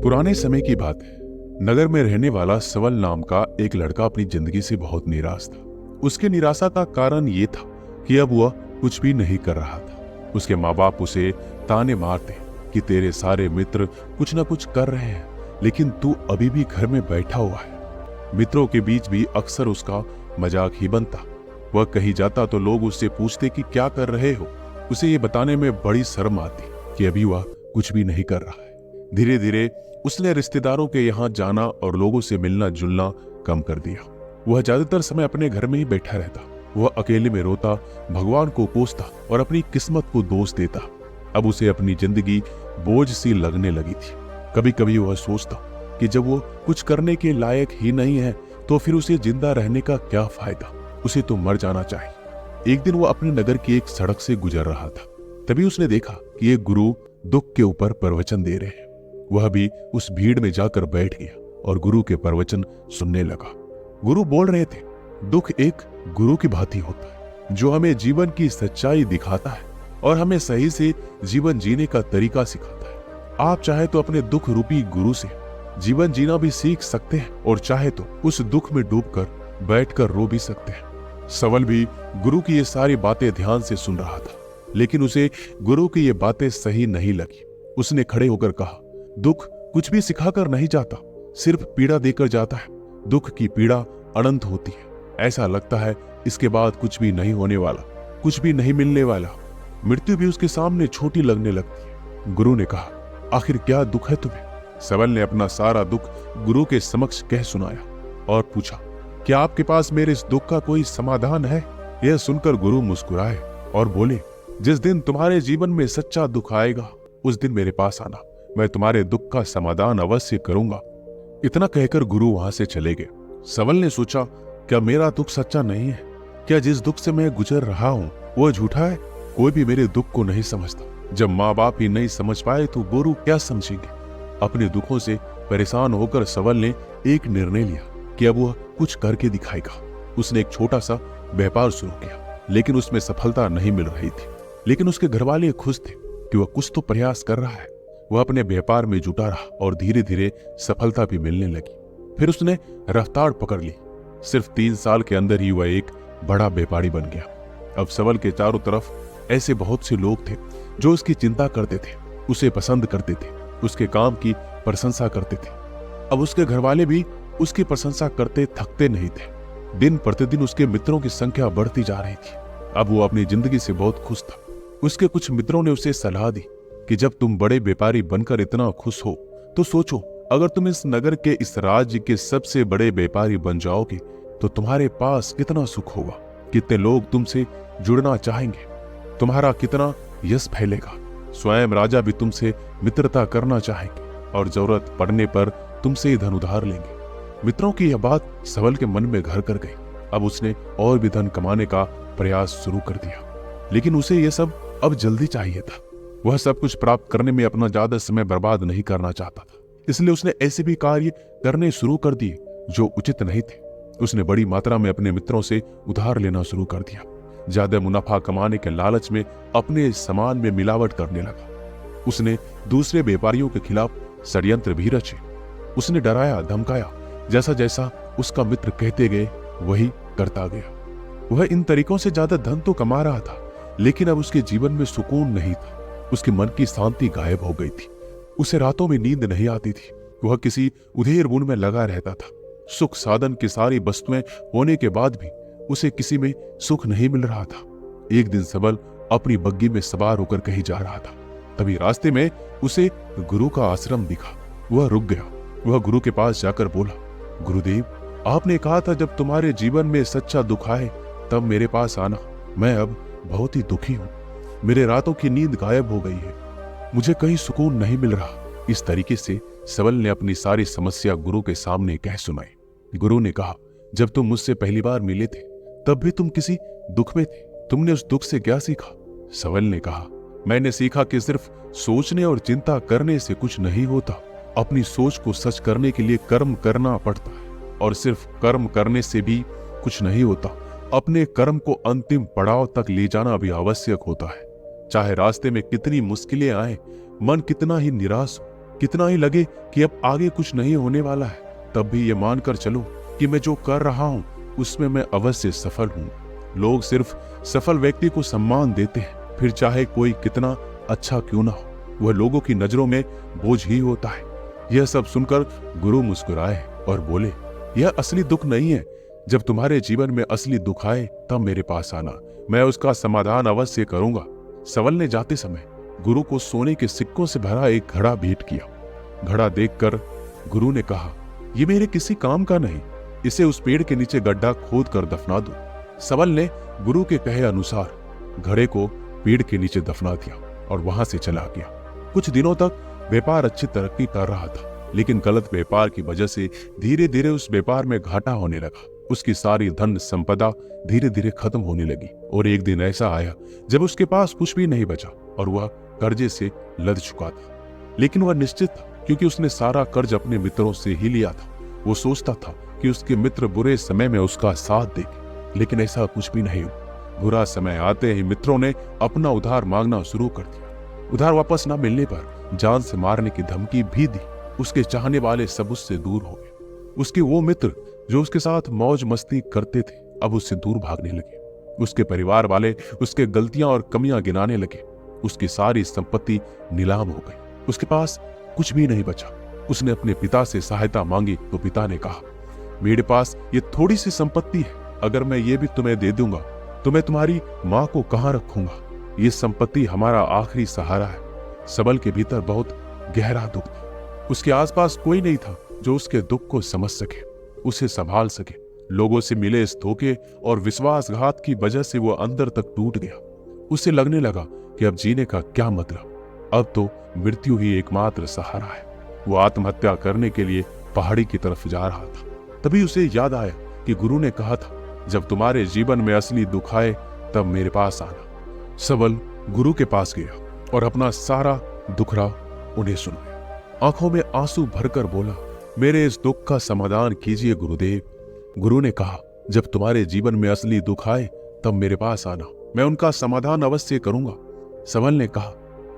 पुराने समय की बात है। नगर में रहने वाला सवल नाम का एक लड़का अपनी जिंदगी से बहुत निराश था। उसकी निराशा का कारण ये था कि अब वह कुछ भी नहीं कर रहा था। उसके माँ बाप उसे ताने मारते कि तेरे सारे मित्र कुछ ना कुछ कर रहे हैं, लेकिन तू अभी भी घर में बैठा हुआ है। मित्रों के बीच भी अक्सर उसका मजाक ही बनता। वह कहीं जाता तो लोग उससे पूछते कि क्या कर रहे हो। उसे ये बताने में बड़ी शर्म आती कि अभी वह कुछ भी नहीं कर रहा है। धीरे धीरे उसने रिश्तेदारों के यहाँ जाना और लोगों से मिलना जुलना कम कर दिया। वह ज्यादातर समय अपने घर में ही बैठा रहता। वह अकेले में रोता, भगवान को कोसता और अपनी किस्मत को दोष देता। अब उसे अपनी जिंदगी बोझ सी लगने लगी थी। कभी कभी वह सोचता कि जब वो कुछ करने के लायक ही नहीं है तो फिर उसे जिंदा रहने का क्या फायदा, उसे तो मर जाना चाहिए। एक दिन वो अपने नगर की एक सड़क से गुजर रहा था। तभी उसने देखा कि एक गुरु दुख के ऊपर प्रवचन दे रहे हैं। वह भी उस भीड़ में जाकर बैठ गया और गुरु के प्रवचन सुनने लगा। गुरु बोल रहे थे, दुख एक गुरु की भांति होता है जो हमें जीवन की सच्चाई दिखाता है और हमें सही से जीवन जीने का तरीका सिखाता है। आप चाहे तो अपने दुख रूपी गुरु से जीवन जीना भी सीख सकते हैं और चाहे तो उस दुख में डूबकर बैठकर रो भी सकते हैं। सवल भी गुरु की ये सारी बातें ध्यान से सुन रहा था, लेकिन उसे गुरु की ये बातें सही नहीं लगी। उसने खड़े होकर कहा, दुख कुछ भी सिखाकर नहीं जाता, सिर्फ पीड़ा देकर जाता है। दुख की पीड़ा अनंत होती है। ऐसा लगता है इसके बाद कुछ भी नहीं होने वाला, कुछ भी नहीं मिलने वाला। मृत्यु भी उसके सामने छोटी लगने लगती है। गुरु ने कहा, आखिर क्या दुख है तुम्हें? सवल ने अपना सारा दुख गुरु के समक्ष कह सुनाया और पूछा, क्या आपके पास मेरे इस दुख का कोई समाधान है? यह सुनकर गुरु मुस्कुराए और बोले, जिस दिन तुम्हारे जीवन में सच्चा दुख आएगा उस दिन मेरे पास आना, मैं तुम्हारे दुख का समाधान अवश्य करूंगा। इतना कहकर गुरु वहां से चले गए। सवल ने सोचा, क्या मेरा दुख सच्चा नहीं है? क्या जिस दुख से मैं गुजर रहा हूँ वो झूठा है? कोई भी मेरे दुख को नहीं समझता। जब माँ बाप ही नहीं समझ पाए तो गुरु क्या समझेंगे? अपने दुखों से परेशान होकर सवल ने एक निर्णय लिया कि अब वह कुछ करके दिखाएगा। उसने एक छोटा सा व्यापार शुरू किया, लेकिन उसमें सफलता नहीं मिल रही थी। लेकिन उसके घरवाले खुश थे कि वह कुछ तो प्रयास कर रहा है। वह अपने व्यापार में जुटा रहा और धीरे धीरे सफलता भी मिलने लगी। फिर उसने रफ्तार पकड़ ली। सिर्फ 3 साल के अंदर ही वह एक बड़ा व्यापारी बन गया। अब सवल के चारों तरफ ऐसे बहुत से लोग थे जो उसकी चिंता करते थे, उसे पसंद करते थे, उसके काम की प्रशंसा करते थे। अब उसके घरवाले भी उसकी प्रशंसा करते थकते नहीं थे। दिन प्रतिदिन उसके मित्रों की संख्या बढ़ती जा रही थी। अब वो अपनी जिंदगी से बहुत खुश था। उसके कुछ मित्रों ने उसे सलाह दी कि जब तुम बड़े व्यापारी बनकर इतना खुश हो तो सोचो, अगर तुम इस नगर के, इस राज्य के सबसे बड़े व्यापारी बन जाओगे तो तुम्हारे पास कितना सुख होगा, कितने लोग तुमसे जुड़ना चाहेंगे, तुम्हारा कितना यश फैलेगा। स्वयं राजा भी तुमसे मित्रता करना चाहेंगे और जरूरत पड़ने पर तुमसे ही धन उधार लेंगे। मित्रों की यह बात सवल के मन में घर कर गई। अब उसने और भी धन कमाने का प्रयास शुरू कर दिया, लेकिन उसे यह सब अब जल्दी चाहिए था। वह सब कुछ प्राप्त करने में अपना ज्यादा समय बर्बाद नहीं करना चाहता था। इसलिए उसने ऐसे भी कार्य करने शुरू कर दिए जो उचित नहीं थे। उसने बड़ी मात्रा में अपने मित्रों से उधार लेना शुरू कर दिया। ज्यादा मुनाफा कमाने के लालच में अपने सामान में मिलावट करने लगा। उसने दूसरे व्यापारियों के खिलाफ षड्यंत्र भी रचे। उसने डराया, धमकाया। जैसा जैसा उसका मित्र कहते गए वही करता गया। वह इन तरीकों से ज्यादा धन तो कमा रहा था, लेकिन अब उसके जीवन में सुकून नहीं था। उसके मन की शांति गायब हो गई थी। उसे रातों में नींद नहीं आती थी। वह किसी उधेड़ बुन में लगा रहता था। सुख साधन की सारी वस्तुएं होने के बाद भी उसे किसी में सुख नहीं मिल रहा था। एक दिन सवल अपनी बग्गी में सवार होकर कहीं जा रहा था। तभी रास्ते में उसे गुरु का आश्रम दिखा। वह रुक गया। वह गुरु के पास जाकर बोला, गुरुदेव, आपने कहा था जब तुम्हारे जीवन में सच्चा दुख आए तब मेरे पास आना। मैं अब बहुत ही दुखी हूँ। मेरे रातों की नींद गायब हो गई है। मुझे कहीं सुकून नहीं मिल रहा। इस तरीके से सवल ने अपनी सारी समस्या गुरु के सामने कह सुनाई। गुरु ने कहा, जब तुम मुझसे पहली बार मिले थे तब भी तुम किसी दुख में थे। तुमने उस दुख से क्या सीखा? सवल ने कहा, मैंने सीखा कि सिर्फ सोचने और चिंता करने से कुछ नहीं होता। अपनी सोच को सच करने के लिए कर्म करना पड़ता है और सिर्फ कर्म करने से भी कुछ नहीं होता। अपने कर्म को अंतिम पड़ाव तक ले जाना भी आवश्यक होता है। चाहे रास्ते में कितनी मुश्किलें आए, मन कितना ही निराश हो, कितना ही लगे कि अब आगे कुछ नहीं होने वाला है, तब भी ये मानकर चलो कि मैं जो कर रहा हूं उसमें मैं अवश्य सफल हूं। लोग सिर्फ सफल व्यक्ति को सम्मान देते हैं, फिर चाहे कोई कितना अच्छा क्यों ना हो, वह लोगों की नजरों में बोझ ही होता है। यह सब सुनकर गुरु मुस्कुराए और बोले, यह असली दुख नहीं है। जब तुम्हारे जीवन में असली दुख आए तब मेरे पास आना, मैं उसका समाधान अवश्य करूंगा। सवल ने जाते समय गुरु को सोने के सिक्कों से भरा एक घड़ा भेंट किया। घड़ा देखकर गुरु ने कहा, यह मेरे किसी काम का नहीं, इसे उस पेड़ के नीचे गड्ढा खोद कर दफना दो। सवल ने गुरु के कहे अनुसार घड़े को पेड़ के नीचे दफना दिया और वहां से चला गया। कुछ दिनों तक व्यापार अच्छी तरक्की कर रहा था, लेकिन गलत व्यापार की वजह से धीरे धीरे उस व्यापार में घाटा होने लगा। उसकी सारी धन संपदा धीरे धीरे खत्म होने लगी और एक दिन ऐसा आया जब उसके पास कुछ भी नहीं बचा और वह कर्जे से लद चुका था। लेकिन वह निश्चित था, क्योंकि उसने सारा कर्ज अपने मित्रों से ही लिया था। वो सोचता था कि उसके मित्र बुरे समय में उसका साथ देंगे, लेकिन ऐसा कुछ भी नहीं हुआ। बुरा समय आते ही मित्रों ने अपना उधार मांगना शुरू कर दिया। उधार वापस न मिलने पर जान से मारने की धमकी भी दी। उसके चाहने वाले सब उससे दूर हो गए। उसके वो मित्र जो उसके साथ मौज मस्ती करते थे अब उससे दूर भागने लगे। उसके परिवार वाले उसके गलतियां और कमियां गिनाने लगे। उसकी सारी संपत्ति नीलाम हो गई, उसके पास कुछ भी नहीं बचा। उसने अपने पिता से सहायता मांगी तो पिता ने कहा, मेरे पास ये थोड़ी सी संपत्ति है, अगर मैं ये भी तुम्हें दे दूंगा तो मैं तुम्हारी माँ को कहाँ रखूंगा। ये संपत्ति हमारा आखिरी सहारा है। सबल के भीतर बहुत गहरा दुख था। उसके आसपास कोई नहीं था जो उसके दुख को समझ सके, उसे संभाल सके। लोगों से मिले इस धोखे और विश्वासघात की वजह से वो अंदर तक टूट गया। उसे लगने लगा कि अब जीने का क्या मतलब, अब तो मृत्यु ही एकमात्र सहारा है। वो आत्महत्या करने के लिए पहाड़ी की तरफ जा रहा था। तभी उसे याद आया कि गुरु ने कहा था, जब तुम्हारे जीवन में असली दुख आए तब मेरे पास आना। सबल गुरु के पास गया और अपना सारा दुखड़ा उन्हें सुनाया। आंखों में आंसू भरकर बोला, मेरे इस दुख का समाधान कीजिए गुरुदेव। गुरु ने कहा, जब तुम्हारे जीवन में असली दुख आए तब मेरे पास आना, मैं उनका समाधान अवश्य करूंगा। सबल ने कहा,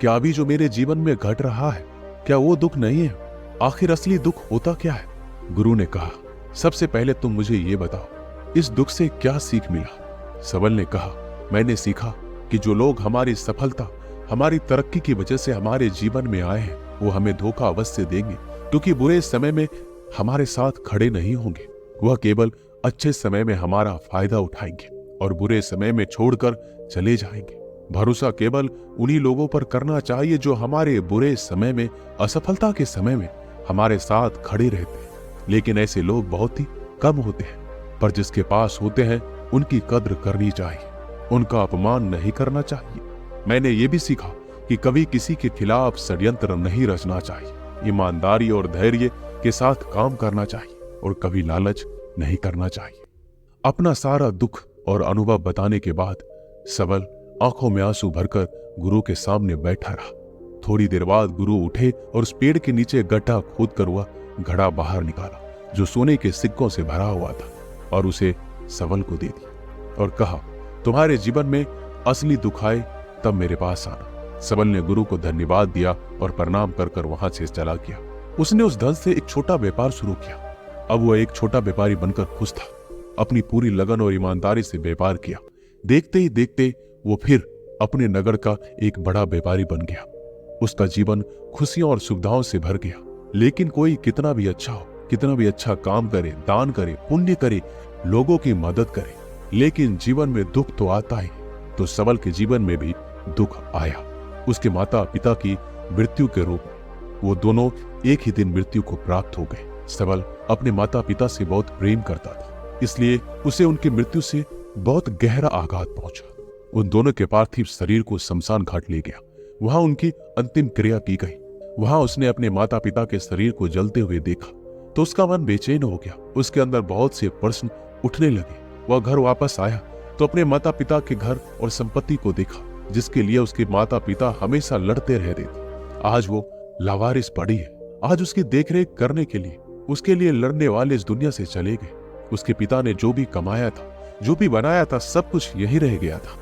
क्या अभी जो मेरे जीवन में घट रहा है क्या वो दुख नहीं है? आखिर असली दुख होता क्या है? गुरु ने कहा, सबसे पहले तुम मुझे ये बताओ, इस दुख से क्या सीख मिला? सबल ने कहा, मैंने सीखा कि जो लोग हमारी सफलता, हमारी तरक्की की वजह से हमारे जीवन में आए हैं वो हमें धोखा अवश्य देंगे, क्योंकि बुरे समय में हमारे साथ खड़े नहीं होंगे। वह केवल अच्छे समय में हमारा फायदा उठाएंगे और बुरे समय में छोड़कर चले जाएंगे। भरोसा केवल उन्हीं लोगों पर करना चाहिए जो हमारे बुरे समय में, असफलता के समय में हमारे साथ खड़े रहते हैं। लेकिन ऐसे लोग बहुत ही कम होते हैं, पर जिसके पास होते हैं उनकी कद्र करनी चाहिए, उनका अपमान नहीं करना चाहिए। मैंने ये भी सीखा कि कभी किसी के खिलाफ षड्यंत्र नहीं रचना चाहिए, ईमानदारी और धैर्य के साथ काम करना चाहिए और कभी लालच नहीं करना चाहिए। अपना सारा दुख और अनुभव बताने के बाद सबल आंखों में आंसू भरकर गुरु के सामने बैठा रहा। थोड़ी देर बाद गुरु उठे और उस पेड़ के नीचे गड्ढा खोद कर वह घड़ा बाहर निकाला जो सोने के सिक्कों से भरा हुआ था और उसे सबल को दे दिया और कहा, तुम्हारे जीवन में असली दुख आए तब मेरे पास आना। सबल ने गुरु को धन्यवाद दिया और प्रणाम कर वहां से चला गया। उसने उस धन से एक छोटा व्यापार शुरू किया। अब वह एक छोटा व्यापारी बनकर खुश था। अपनी पूरी लगन और ईमानदारी से व्यापार किया। देखते ही देखते वो फिर अपने नगर का एक बड़ा व्यापारी बन गया। उसका जीवन खुशियों और सुविधाओं से भर गया। लेकिन कोई कितना भी अच्छा हो, कितना भी अच्छा काम करे, दान करे, पुण्य करे, लोगों की मदद करे, लेकिन जीवन में दुख तो आता ही। तो सबल के जीवन में भी दुख आया। उसके माता पिता की मृत्यु के रूप में वो दोनों एक ही दिन मृत्यु को प्राप्त हो गए। सबल अपने माता पिता से बहुत प्रेम करता था, इसलिए उसे उनकी मृत्यु से बहुत गहरा आघात पहुंचा। उन दोनों के पार्थिव शरीर को शमशान घाट ले गया। वहां उनकी अंतिम क्रिया की गई। वहां उसने अपने माता पिता के शरीर को जलते हुए देखा तो उसका मन बेचैन हो गया। उसके अंदर बहुत से प्रश्न उठने लगे। वह घर वापस आया तो अपने माता पिता के घर और संपत्ति को देखा जिसके लिए उसके माता पिता हमेशा लड़ते रहते थे। आज वो लावारिस पड़ी है। आज उसकी देखरेख करने के लिए उसके लिए लड़ने वाले इस दुनिया से चले गए। उसके पिता ने जो भी कमाया था, जो भी बनाया था, सब कुछ यही रह गया था।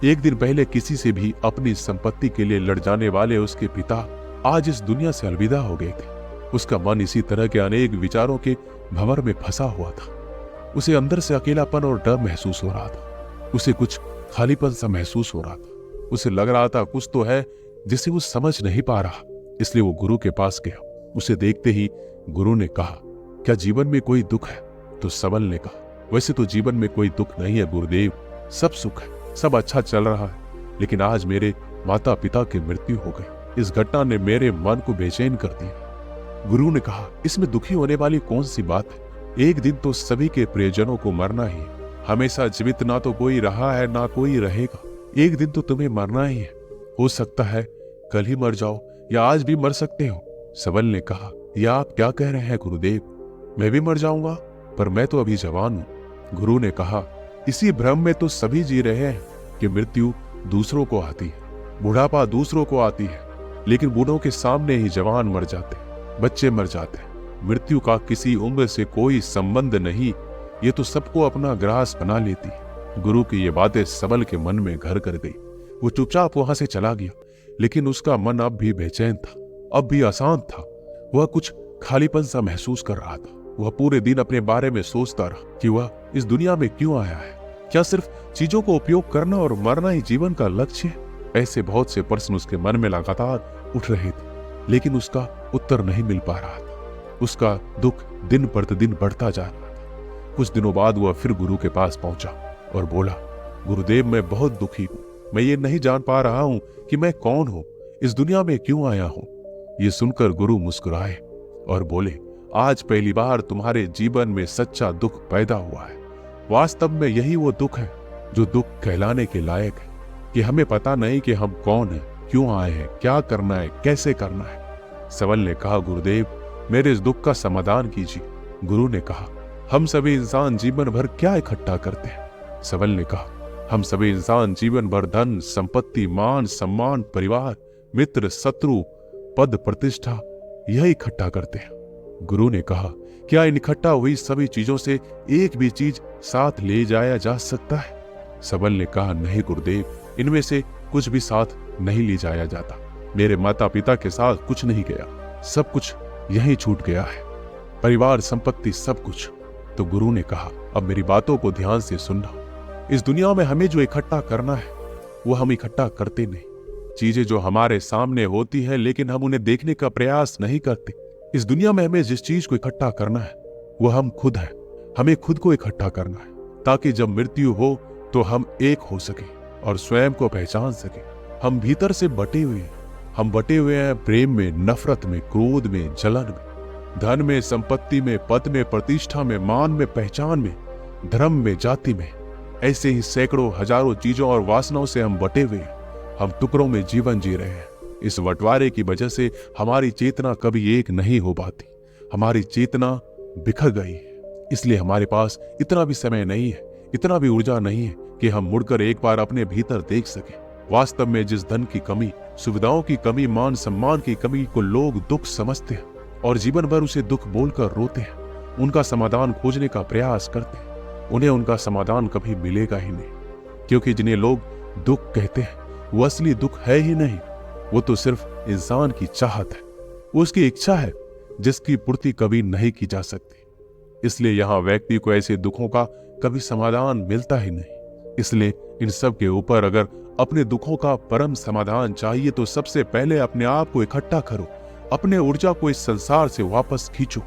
एक दिन पहले किसी से भी अपनी संपत्ति के लिए लड़ जाने वाले उसके पिता आज इस दुनिया से अलविदा हो गए थे। उसका मन इसी तरह के अनेक विचारों के भंवर में फंसा हुआ था। उसे अंदर से अकेलापन और डर महसूस हो रहा था। उसे कुछ खालीपन सा महसूस हो रहा था। उसे लग रहा था कुछ तो है जिसे वो समझ नहीं पा रहा। इसलिए वो गुरु के पास गया। उसे देखते ही गुरु ने कहा, क्या जीवन में कोई दुख है? तो सबल ने कहा, वैसे तो जीवन में कोई दुख नहीं है गुरुदेव, सब सुख है, सब अच्छा चल रहा है। लेकिन आज मेरे माता पिता की मृत्यु हो गई। इस घटना ने मेरे मन को बेचैन कर दिया। गुरु ने कहा, इसमें दुखी होने वाली कौन सी बात है? एक दिन तो सभी के प्रियजनों को मरना ही है। हमेशा जीवित ना तो कोई रहा है ना कोई रहेगा। एक दिन तो तुम्हें मरना ही है। हो सकता है कल ही मर जाओ या आज भी मर सकते हो। सबल ने कहा, यह आप क्या कह रहे हैं गुरुदेव? मैं भी मर जाऊंगा, पर मैं तो अभी जवान हूं। गुरु ने कहा, इसी भ्रम में तो सभी जी रहे हैं कि मृत्यु दूसरों को आती है, बुढ़ापा दूसरों को आती है, लेकिन बूढ़ों के सामने ही जवान मर जाते, बच्चे मर जाते हैं। मृत्यु का किसी उम्र से कोई संबंध नहीं, ये तो सबको अपना ग्रास बना लेती है। गुरु की ये बातें सबल के मन में घर कर गई। वो चुपचाप वहां से चला गया, लेकिन उसका मन अब भी बेचैन था, अब भी अशांत था। वह कुछ खालीपन सा महसूस कर रहा था। वह पूरे दिन अपने बारे में सोचता रहा कि वह इस दुनिया में क्यों आया है। क्या सिर्फ चीजों को उपयोग करना और मरना ही जीवन का लक्ष्य है? ऐसे बहुत से प्रश्न उसके मन में लगातार उठ रहे थे, लेकिन उसका उत्तर नहीं मिल पा रहा था। उसका दुख दिन प्रतिदिन बढ़ता जा रहा था। कुछ दिनों बाद वह फिर गुरु के पास पहुंचा और बोला, गुरुदेव, मैं बहुत दुखी हूं। मैं ये नहीं जान पा रहा हूं कि मैं कौन हूं, इस दुनिया में क्यों आया हूं। ये सुनकर गुरु मुस्कुराए और बोले, आज पहली बार तुम्हारे जीवन में सच्चा दुख पैदा हुआ है। वास्तव में यही वो दुख है जो दुख कहलाने के लायक है, कि हमें पता नहीं कि हम कौन हैं, क्यों आए हैं, क्या करना है, कैसे करना है। सबल ने कहा, गुरुदेव, मेरे इस दुख का समाधान कीजिए। गुरु ने कहा, हम सभी इंसान जीवन भर क्या इकट्ठा करते हैं? सबल ने कहा, हम सभी इंसान जीवन भर धन, संपत्ति, मान, सम्मान, परिवार, मित्र, शत्रु, पद, प्रतिष्ठा, यही इकट्ठा करते हैं। गुरु ने कहा, क्या इन इकट्ठा हुई सभी चीजों से एक भी चीज साथ ले जाया जा सकता है? सबल ने कहा, नहीं गुरुदेव, इनमें से कुछ भी साथ नहीं ले जाया जाता। मेरे माता पिता के साथ कुछ नहीं गया, सब कुछ यहीं छूट गया है, परिवार, संपत्ति, सब कुछ। तो गुरु ने कहा, अब मेरी बातों को ध्यान से सुनना। इस दुनिया में हमें जो इकट्ठा करना है वो हम इकट्ठा करते नहीं। चीजें जो हमारे सामने होती हैं लेकिन हम उन्हें देखने का प्रयास नहीं करते। इस दुनिया में हमें जिस चीज को इकट्ठा करना है वो हम खुद हैं। हमें खुद को इकट्ठा करना है ताकि जब मृत्यु हो तो हम एक हो सके और स्वयं को पहचान सके। हम भीतर से बटे हुए हैं। हम बटे हुए हैं प्रेम में, नफरत में, क्रोध में, जलन में, धन में, संपत्ति में, पद में, प्रतिष्ठा में, मान में, पहचान में, धर्म में, जाति में। ऐसे ही सैकड़ों हजारों चीजों और वासनाओं से हम बटे हुए हैं। हम टुकड़ों में जीवन जी रहे हैं। इस बंटवारे की वजह से हमारी चेतना कभी एक नहीं हो पाती। हमारी चेतना बिखर गई है। इसलिए हमारे पास इतना भी समय नहीं है, इतना भी ऊर्जा नहीं है कि हम मुड़कर एक बार अपने भीतर देख सकें। वास्तव में जिस धन की कमी, सुविधाओं की कमी, मान सम्मान की कमी को लोग दुख समझते हैं और जीवन भर उसे दुख बोलकर रोते हैं, उनका समाधान खोजने का प्रयास करते हैं, उन्हें उनका समाधान कभी मिलेगा ही नहीं। क्योंकि जिन्हें लोग दुख कहते हैं वो असली दुख है ही नहीं। वो तो सिर्फ इंसान की चाहत है, वो उसकी इच्छा है जिसकी पूर्ति कभी नहीं की जा सकती। इसलिए यहाँ व्यक्ति को ऐसे दुखों का कभी समाधान मिलता ही नहीं। इसलिए इन सब के ऊपर अगर अपने दुखों का परम समाधान चाहिए तो सबसे पहले अपने आप को इकट्ठा करो, अपने ऊर्जा को इस संसार से वापस खींचो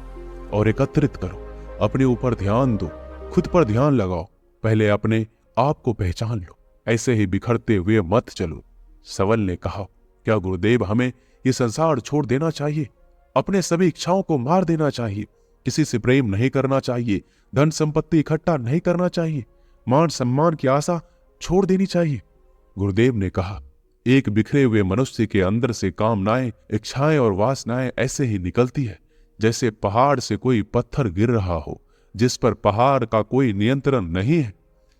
और एकत्रित करो। अपने ऊपर ध्यान दो, खुद पर ध्यान लगाओ। पहले अपने आप को पहचान लो, ऐसे ही बिखरते हुए मत चलो। सबल ने कहा, क्या गुरुदेव, हमें ये संसार छोड़ देना चाहिए? अपने सभी इच्छाओं को मार देना चाहिए? किसी से प्रेम नहीं करना चाहिए? धन संपत्ति इकट्ठा नहीं करना चाहिए? मान सम्मान की आशा छोड़ देनी चाहिए? गुरुदेव ने कहा, एक बिखरे हुए मनुष्य के अंदर से कामनाएं, इच्छाएं और वासनाएं ऐसे ही निकलती है जैसे पहाड़ से कोई पत्थर गिर रहा हो, जिस पर पहाड़ का कोई नियंत्रण नहीं है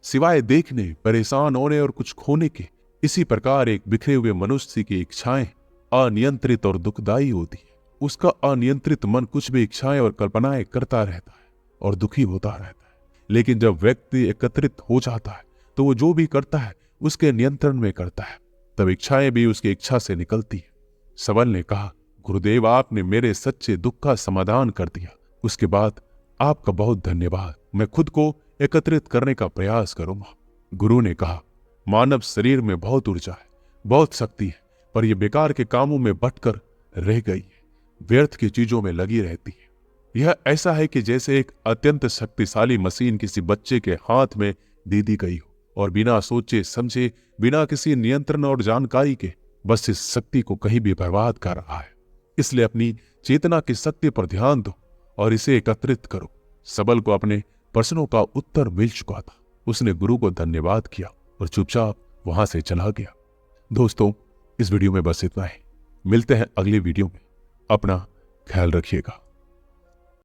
सिवाय देखने, परेशान होने और कुछ खोने के। इसी प्रकार एक बिखरे हुए मनुष्य की इच्छाएं अनियंत्रित और दुखदायी होती है। उसका अनियंत्रित मन कुछ भी इच्छाएं और कल्पनाएं करता रहता है और दुखी होता रहता है। लेकिन जब व्यक्ति एकत्रित हो जाता है तो वो जो भी करता है उसके नियंत्रण में करता है, तब इच्छाएं भी उसकी इच्छा से निकलती है। सबल ने कहा, गुरुदेव, आपने मेरे सच्चे दुख का समाधान कर दिया। उसके बाद आपका बहुत धन्यवाद। मैं खुद को एकत्रित करने का प्रयास करूंगा। गुरु ने कहा, मानव शरीर में बहुत ऊर्जा है, बहुत शक्ति है, पर यह बेकार के कामों में बटकर रह गई है, व्यर्थ की चीजों में लगी रहती है। यह ऐसा है कि जैसे एक अत्यंत शक्तिशाली मशीन किसी बच्चे के हाथ में दे दी गई हो और बिना सोचे समझे, बिना किसी नियंत्रण और जानकारी के बस इस शक्ति को कहीं भी बर्बाद कर रहा है। इसलिए अपनी चेतना की शक्ति पर ध्यान दो और इसे एकत्रित करो। सबल को अपने प्रश्नों का उत्तर मिल चुका था। उसने गुरु को धन्यवाद किया और चुपचाप वहां से चला गया। दोस्तों, इस वीडियो में बस इतना ही। मिलते हैं अगली वीडियो में। अपना ख्याल रखिएगा।